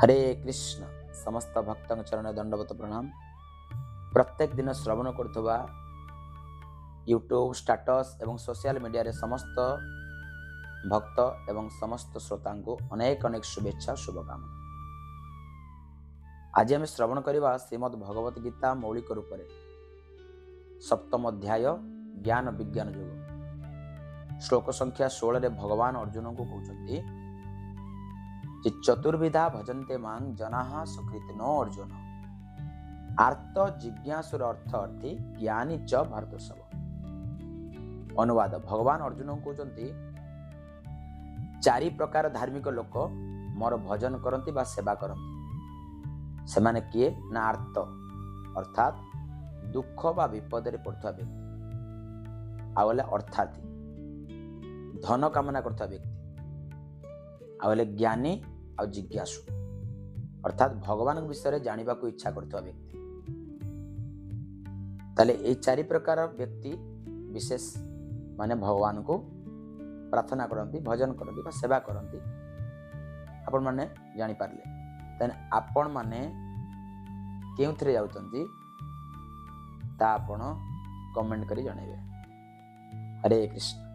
हरे कृष्ण। समस्त भक्त चरण दंडवत प्रणाम। प्रत्येक दिन श्रवण करुवा यूट्यूब स्टाटस एवं सोशल मीडिया रे समस्त भक्त एवं समस्त श्रोता को अनेक अनेक शुभेच्छा शुभकामना। आज आम श्रवण करवा श्रीमद् भगवत गीता मौलिक रूप से सप्तम अध्याय ज्ञान विज्ञान युग श्लोक संख्या 16 भगवान अर्जुन को कहते चतुर्विधा भजन्ते मां जनाः सुकृतिनो अर्जुन आर्त जिज्ञासुर अर्थी ज्ञानी च भरतर्षभ। अनुवाद भगवान अर्जुन कहते चारि प्रकार धार्मिक लोक मोर भजन करती बा सेवा करती। सेमाने किए ना आर्त अर्थात दुख बा विपद पड़ुवा व्यक्ति, आउले अर्थार्थी धन कामना करता व्यक्ति, आउले ज्ञानी आ जिज्ञासु अर्थात भगवान विषय जानवा को इच्छा करता व्यक्ति। ताले ये चारि प्रकार व्यक्ति विशेष माने भगवान को प्रार्थना करती, भजन करती बा सेवा करती। आपण माने जानि पारले तेन आपण माने केउथरे जाउतंती ता आपण कमेंट करी जणैबे। हरे कृष्ण।